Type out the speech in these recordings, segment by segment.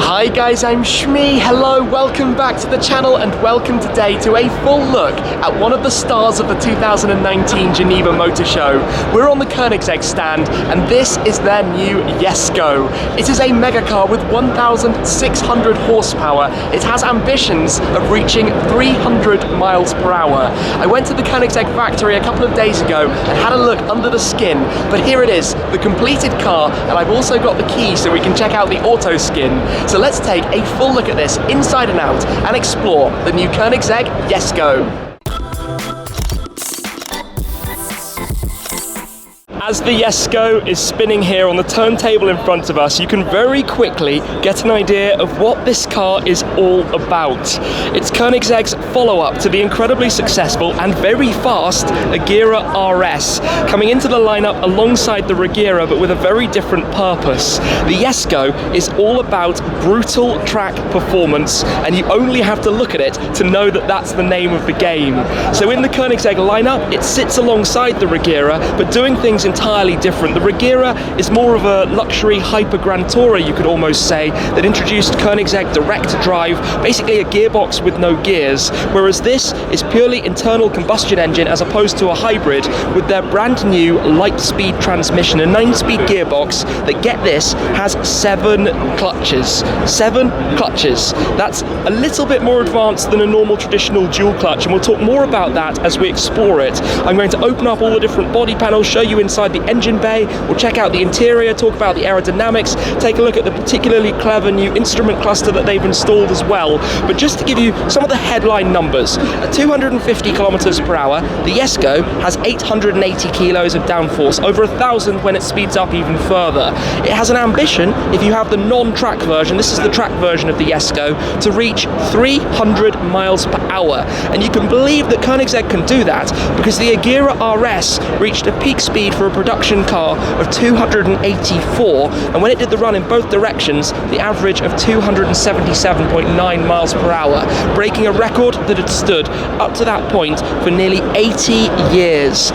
Hi guys, I'm Shmi. Hello, welcome back to the channel and welcome today to a full look at one of the stars of the 2019 Geneva Motorshow. We're on the Koenigsegg stand and this is their new Jesko. It is a megacar with 1,600 horsepower. It has ambitions of reaching 300 miles per hour. I went to the Koenigsegg factory a couple of days ago and had a look under the skin, but here it is, the completed car, and I've also got the key so we can check out the auto skin. So let's take a full look at this inside and out and explore the new Koenigsegg Jesko. As the Jesko is spinning here on the turntable in front of us, you can very quickly get an idea of what this car is all about. It's Koenigsegg's follow-up to the incredibly successful and very fast Agera RS, coming into the lineup alongside the Regera but with a very different purpose. The Jesko is all about brutal track performance, and you only have to look at it to know that that's the name of the game. So in the Koenigsegg lineup, it sits alongside the Regera, but doing things entirely different. The Regera is more of a luxury hyper grand tourer, you could almost say, that introduced Koenigsegg direct drive, basically a gearbox with no gears, whereas this is purely internal combustion engine as opposed to a hybrid with their brand new Light Speed transmission, a 9-speed gearbox that, get this, has 7 clutches. 7 clutches. That's a little bit more advanced than a normal traditional dual clutch, and we'll talk more about that as we explore it. I'm going to open up all the different body panels, show you inside the engine bay, we'll check out the interior, talk about the aerodynamics, take a look at the particularly clever new instrument cluster that they've installed as well. But just to give you some of the headline numbers, at 250 kilometers per hour, the Jesko has 880 kilos of downforce, over 1,000 when it speeds up even further. It has an ambition, if you have the non-track version, this is the track version of the Jesko, to reach 300 miles per hour. And you can believe that Koenigsegg can do that because the Agera RS reached a peak speed for a production car of 284, and when it did the run in both directions, the average of 277.9 miles per hour, breaking a record that had stood up to that point for nearly 80 years.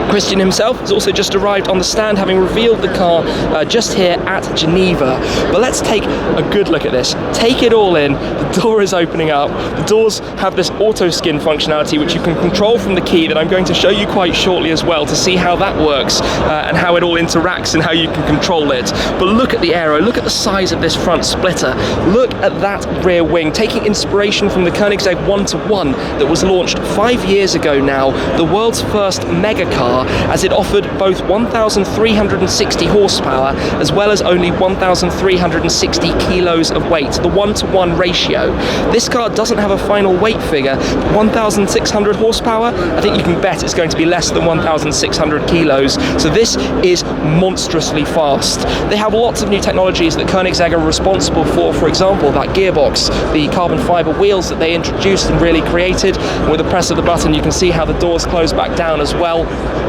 Christian himself has also just arrived on the stand, having revealed the car just here at Geneva. But let's take a good look at this. Take it all in. The door is opening up. The doors have this auto skin functionality which you can control from the key that I'm going to show you quite shortly as well, to see how that works and how it all interacts and how you can control it. But look at the aero, look at the size of this front splitter, look at that rear wing, taking inspiration from the Koenigsegg 1-to-1 that was launched 5 years ago now, the world's first megacar, as it offered both 1,360 horsepower as well as only 1,360 kilos of weight, the 1-to-1 ratio. This car doesn't have a final weight figure, but 1,600 horsepower, I think you can bet it's going to be less than 1,600 kilos, so this is monstrously fast. They have lots of new technologies that Koenigsegg are responsible for example, that gearbox, the carbon fiber wheels that they introduced and really created, and with the press of the button you can see how the doors close back down as well.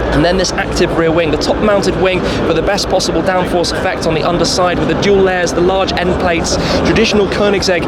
And then this active rear wing, the top-mounted wing for the best possible downforce effect on the underside with the dual layers, the large end plates, traditional Koenigsegg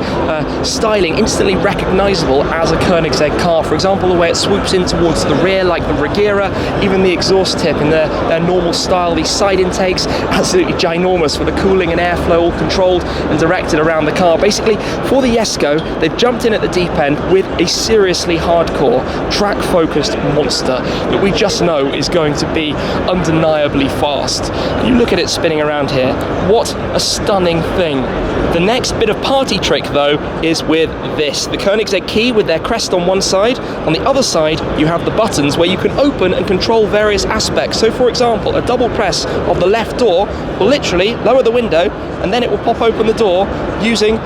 styling, instantly recognizable as a Koenigsegg car. For example, the way it swoops in towards the rear like the Regera, even the exhaust tip in their normal style, these side intakes, absolutely ginormous with the cooling and airflow all controlled and directed around the car. Basically, for the Jesko, they've jumped in at the deep end with a seriously hardcore, track-focused monster that we just know is going to be undeniably fast. You look at it spinning around here, what a stunning thing. The next bit of party trick though is with this, the Koenigsegg Key with their crest on one side. On the other side you have the buttons where you can open and control various aspects. So for example, a double press of the left door will literally lower the window and then it will pop open the door using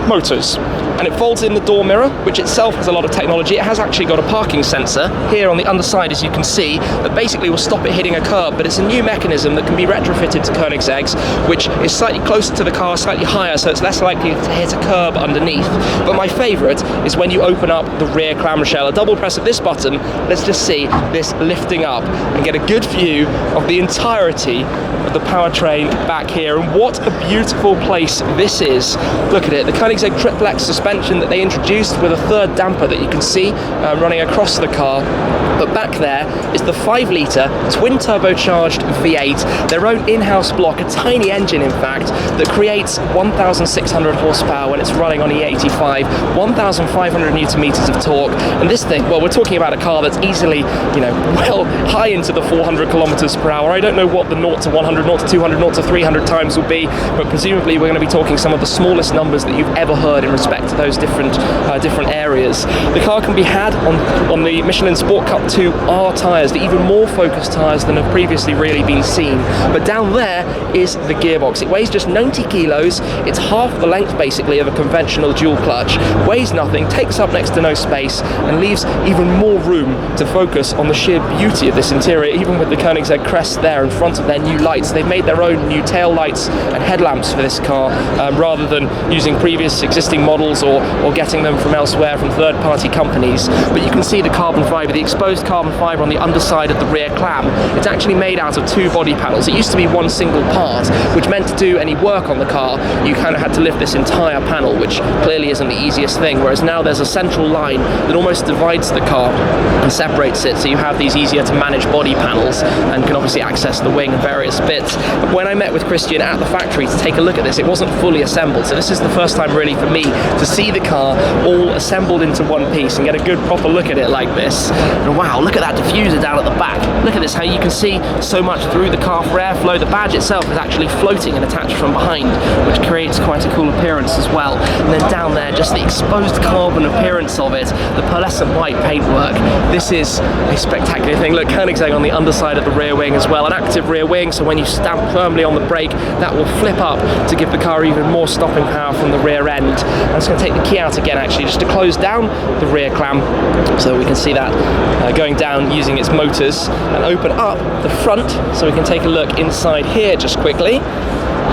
motors. And it folds in the door mirror, which itself has a lot of technology. It has actually got a parking sensor here on the underside, as you can see, that basically will stop it hitting a curb, but it's a new mechanism that can be retrofitted to Koenigsegg's, which is slightly closer to the car, slightly higher, so it's less likely to hit a curb underneath. But my favourite is when you open up the rear clamshell. A double press of this button, let's just see this lifting up and get a good view of the entirety of the powertrain back here. And what a beautiful place this is. Look at it, the Koenigsegg triplex suspension convention that they introduced with a third damper that you can see running across the car. But back there is the 5-litre twin turbocharged V8, their own in-house block, a tiny engine in fact, that creates 1,600 horsepower when it's running on E85, 1,500 newton meters of torque. And this thing, well, we're talking about a car that's easily, well high into the 400 kilometers per hour. I don't know what the 0 to 100, 0 to 200, 0 to 300 times will be, but presumably we're going to be talking some of the smallest numbers that you've ever heard in respect to those different areas. The car can be had on the Michelin Sport Cup 2 R tyres, the even more focused tyres than have previously really been seen. But down there is the gearbox. It weighs just 90 kilos. It's half the length basically of a conventional dual clutch, weighs nothing, takes up next to no space, and leaves even more room to focus on the sheer beauty of this interior. Even with the Koenigsegg crest there in front of their new lights, they've made their own new tail lights and headlamps for this car, rather than using previous existing models or getting them from elsewhere from third-party companies. But you can see the carbon fibre, the exposed carbon fibre on the underside of the rear clam. It's actually made out of 2 body panels. It used to be one single part, which meant to do any work on the car, you kind of had to lift this entire panel, which clearly isn't the easiest thing, whereas now there's a central line that almost divides the car and separates it, so you have these easier to manage body panels and can obviously access the wing and various bits. When I met with Christian at the factory to take a look at this, it wasn't fully assembled, so this is the first time really for me to see the car all assembled into one piece and get a good proper look at it like this. And wow, look at that diffuser down at the back. Look at this, how you can see so much through the car for airflow. The badge itself is actually floating and attached from behind, which creates quite a cool appearance as well. And then down there, just the exposed carbon appearance of it, the pearlescent white paintwork. This is a spectacular thing. Look, Koenigsegg on the underside of the rear wing as well, an active rear wing, so when you stamp firmly on the brake, that will flip up to give the car even more stopping power from the rear end. I'm just going to take the key out again actually, just to close down the rear clam so we can see that going down using its motors, and open up the front so we can take a look inside here just quickly.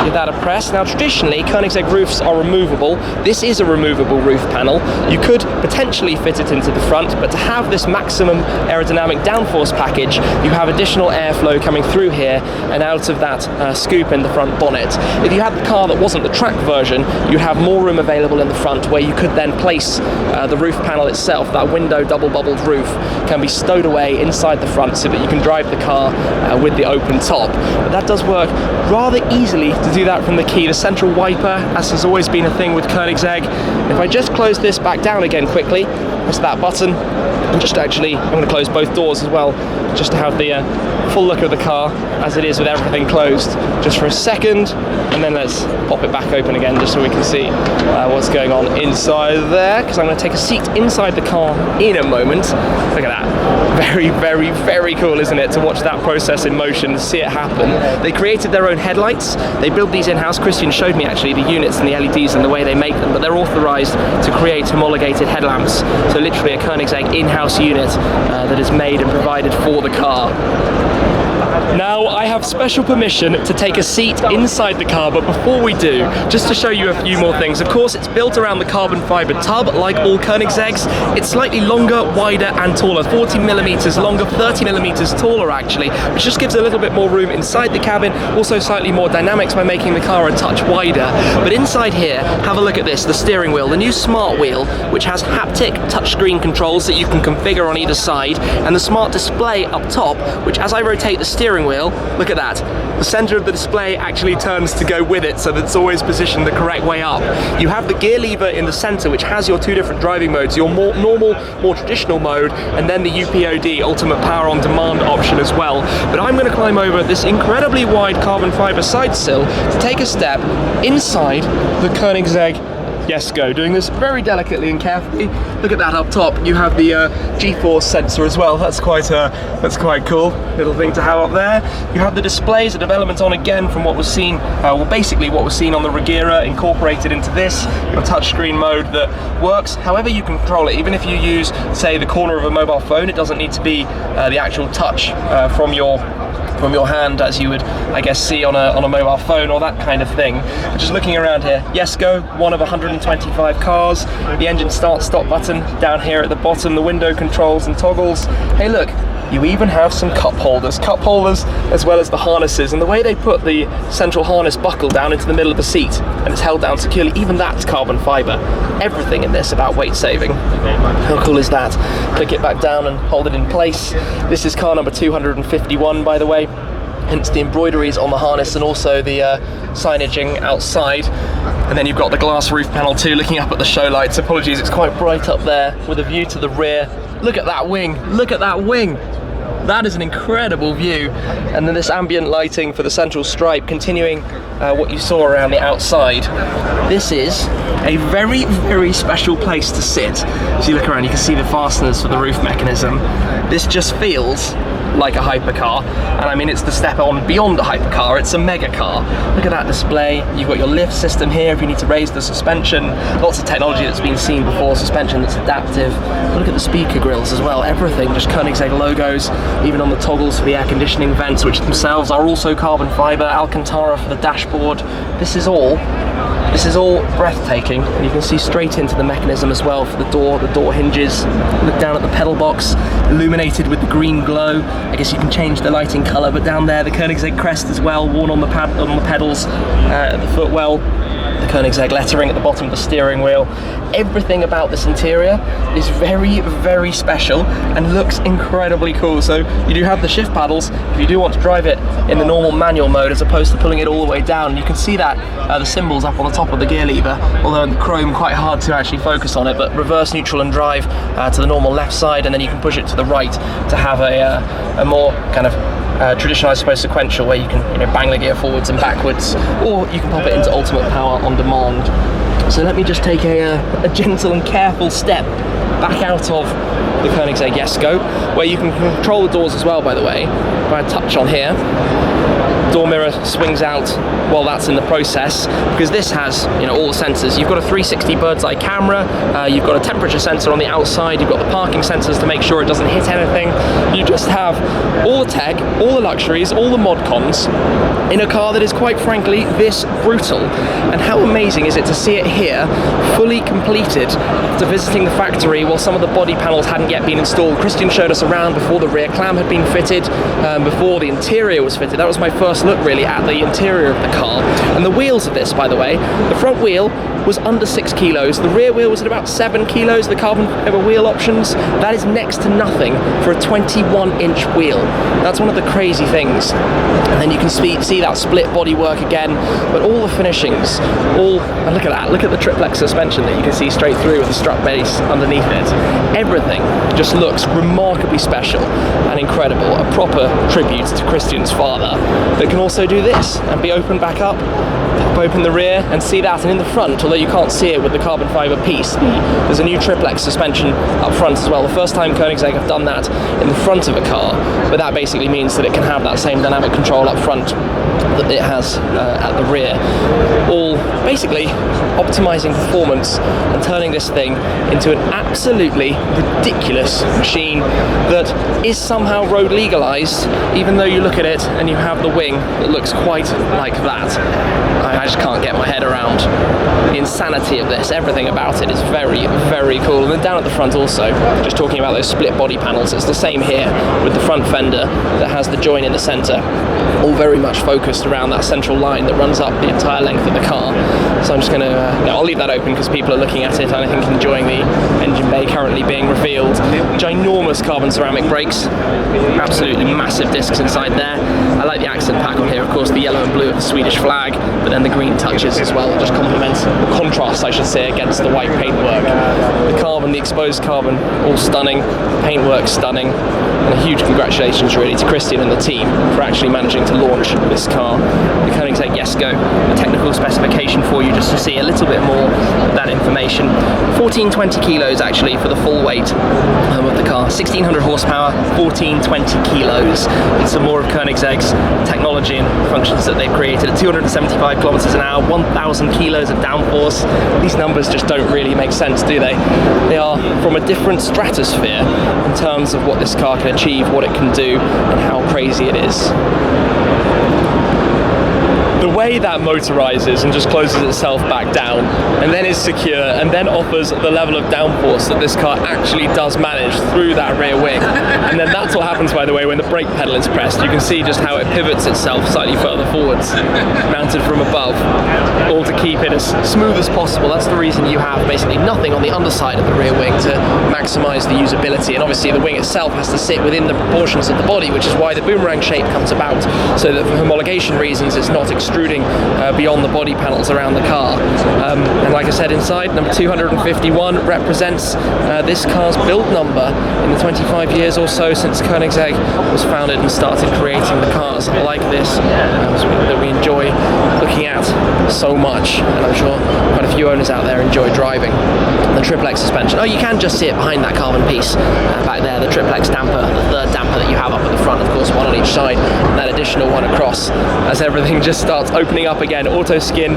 Give that a press. Now traditionally Koenigsegg roofs are removable. This is a removable roof panel. You could potentially fit it into the front, but to have this maximum aerodynamic downforce package, you have additional airflow coming through here and out of that scoop in the front bonnet. If you had the car that wasn't the track version, you'd have more room available in the front where you could then place the roof panel itself. That window double bubbled roof can be stowed away inside the front so that you can drive the car with the open top. But that does work rather easily to do that from the key. The central wiper, as has always been a thing with Koenigsegg. If I just close this back down again quickly, press that button, and just actually, I'm going to close both doors as well, just to have the full look of the car as it is with everything closed, just for a second, and then let's pop it back open again just so we can see what's going on inside there, because I'm going to take a seat inside the car in a moment. Look at that. Very, very, very cool, isn't it, to watch that process in motion and see it happen. They created their own headlights. They build these in-house. Christian showed me actually the units and the LEDs and the way they make them, but they're authorized to create homologated headlamps. So literally a Koenigsegg in-house unit that is made and provided for the car. Now I have special permission to take a seat inside the car, but before we do, just to show you a few more things. Of course, it's built around the carbon fibre tub, like all Koenigseggs. It's slightly longer, wider and taller, 40 millimeters longer, 30 millimeters taller actually, which just gives a little bit more room inside the cabin, also slightly more dynamics by making the car a touch wider. But inside here, have a look at this, the steering wheel, the new smart wheel, which has haptic touchscreen controls that you can configure on either side, and the smart display up top, which as I rotate the steering wheel, look at that, the center of the display actually turns to go with it so that it's always positioned the correct way up. You have the gear lever in the center, which has your 2 different driving modes, your more normal, more traditional mode, and then the UPOD, ultimate power on demand option as well. But I'm going to climb over this incredibly wide carbon fiber side sill to take a step inside the Koenigsegg Jesko, doing this very delicately and carefully. Look at that up top. You have the G-force sensor as well. That's quite cool little thing to have up there. You have the displays, a development on again from what was seen, well basically what was seen on the Regera, incorporated into this. Your touchscreen mode that works however you control it. Even if you use, say, the corner of a mobile phone, it doesn't need to be the actual touch from your hand, as you would, I guess, see on a mobile phone or that kind of thing. But just looking around here, Jesko, one of 125 cars. The engine start-stop button down here at the bottom, the window controls and toggles. Hey look, you even have some cup holders as well as the harnesses, and the way they put the central harness buckle down into the middle of the seat and it's held down securely, even that's carbon fiber. Everything in this about weight saving. How cool is that? Click it back down and hold it in place. This is car number 251, by the way, hence the embroideries on the harness and also the signaging outside. And then you've got the glass roof panel too, looking up at the show lights. Apologies, it's quite bright up there with a view to the rear. Look at that wing, look at that wing. That is an incredible view. And then this ambient lighting for the central stripe, continuing what you saw around the outside. This is a very, very special place to sit. As you look around, you can see the fasteners for the roof mechanism. This just feels like a hypercar, and I mean, it's the step on beyond a hypercar. It's a mega car. Look at that display. You've got your lift system here if you need to raise the suspension. Lots of technology that's been seen before, suspension that's adaptive. Look at the speaker grills as well. Everything just Koenigsegg logos, even on the toggles for the air conditioning vents, which themselves are also carbon fiber. Alcantara for the dashboard. This is all breathtaking, and you can see straight into the mechanism as well for the door hinges. Look down at the pedal box, illuminated with the green glow. I guess you can change the lighting colour, but down there the Koenigsegg crest as well, worn on the pedals, at the footwell. The Koenigsegg lettering at the bottom of the steering wheel. Everything about this interior is very, very special and looks incredibly cool. So you do have the shift paddles if you do want to drive it in the normal manual mode, as opposed to pulling it all the way down. You can see that the symbols up on the top of the gear lever, although in the chrome quite hard to actually focus on it, but reverse, neutral and drive to the normal left side, and then you can push it to the right to have a more kind of traditional, I suppose, sequential, where you can bang the gear forwards and backwards, or you can pop it into ultimate power on demand. So let me just take a gentle and careful step back out of the Koenigsegg Jesko, where you can control the doors as well, by the way, by a touch on here. Door mirror swings out while that's in the process, because this has all the sensors. You've got a 360 bird's eye camera, you've got a temperature sensor on the outside, you've got the parking sensors to make sure it doesn't hit anything. You just have all the tech, all the luxuries, all the mod cons in a car that is, quite frankly, this brutal. And how amazing is it to see it here, fully completed, after visiting the factory while some of the body panels hadn't yet been installed. Christian showed us around before the rear clam had been fitted, before the interior was fitted. That was my first look really at the interior of the car. And the wheels of this, by the way, the front wheel was under 6 kilos, the rear wheel was at about 7 kilos, the carbon fiber wheel options. That is next to nothing for a 21-inch wheel. That's one of the crazy things. And then you can see that split bodywork again, but all the finishings, and look at that, look at the triplex suspension that you can see straight through with the strut base underneath it. Everything just looks remarkably special and incredible, a proper tribute to Christian's father, that can also do this and be opened back up, pop open the rear and see that. And in the front, although you can't see it with the carbon fiber piece, there's a new triplex suspension up front as well. The first time Koenigsegg have done that in the front of a car, but that basically means that it can have that same dynamic control up front that it has at the rear, all basically optimizing performance and turning this thing into an absolutely ridiculous machine that is somehow road legalized, even though you look at it and you have the wing that looks quite like that. I just can't get my head around the insanity of this. Everything about it is very, very cool. And then down at the front also, just talking about those split body panels, it's the same here with the front fender that has the join in the center, all very much focused around that central line that runs up the entire length of the car. So I'm just going to, I'll leave that open because people are looking at it and I think enjoying the engine bay currently being revealed. Ginormous carbon ceramic brakes, absolutely massive discs inside there. I like the accent pack on here, of course, the yellow and blue of the Swedish flag, but then the green touches as well, just complements, or contrasts I should say, against the white paintwork. The carbon, the exposed carbon, all stunning, the paintwork stunning, and a huge congratulations really to Christian and the team for actually managing to launch this car. The Koenigsegg Jesko, a technical specification for you just to see a little bit more of that information. 1420 kilos actually for the full weight of the car, 1600 horsepower, 1420 kilos. And some more of Koenigsegg's technology and functions that they've created at 275 kilometers an hour, 1000 kilos of downforce. These numbers just don't really make sense, do they? They are from a different stratosphere in terms of what this car can achieve, what it can do, and how crazy it is. The way that motorizes and just closes itself back down and then is secure and then offers the level of downforce that this car actually does manage through that rear wing. And then that's what happens, by the way, when the brake pedal is pressed. You can see just how it pivots itself slightly further forwards, mounted from above, all to keep it as smooth as possible. That's the reason you have basically nothing on the underside of the rear wing to maximize the usability. And obviously the wing itself has to sit within the proportions of the body, which is why the boomerang shape comes about, so that for homologation reasons it's not extruding beyond the body panels around the car. And like I said, inside, number 251 represents this car's build number in the 25 years or so since Koenigsegg was founded and started creating the cars like this that we enjoy looking at so much, and I'm sure quite a few owners out there enjoy driving. The triplex suspension. Oh, you can just see it behind that carbon piece back there, the triplex damper, the third damper that you have up at the front, of course, one on each side, and that additional one across as everything just starts opening up again. Auto skin,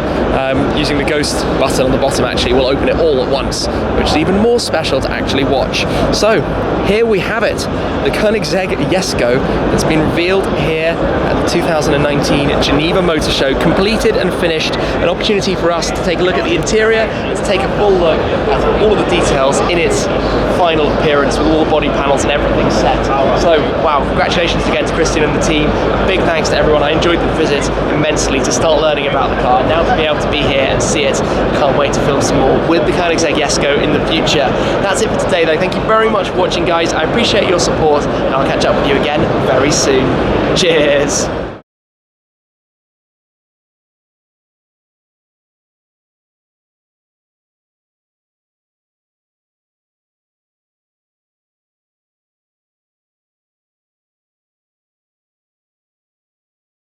using the ghost button on the bottom, actually will open it all at once, which is even more special to actually watch. So here we have it, the Koenigsegg Jesko that's been revealed here at the 2019 Geneva Motorshow, completed and finished. An opportunity for us to take a look at the interior, to take a full look at all of the details in its final appearance with all the body panels and everything set. So wow, congratulations again to Christian and the team. Big thanks to everyone. I enjoyed the visit immensely to start learning about the car. Now to be able to be here and see it, can't wait to film some more with the Koenigsegg Jesko in the future. That's it for today though. Thank you very much for watching, guys. I appreciate your support, and I'll catch up with you again very soon. Cheers.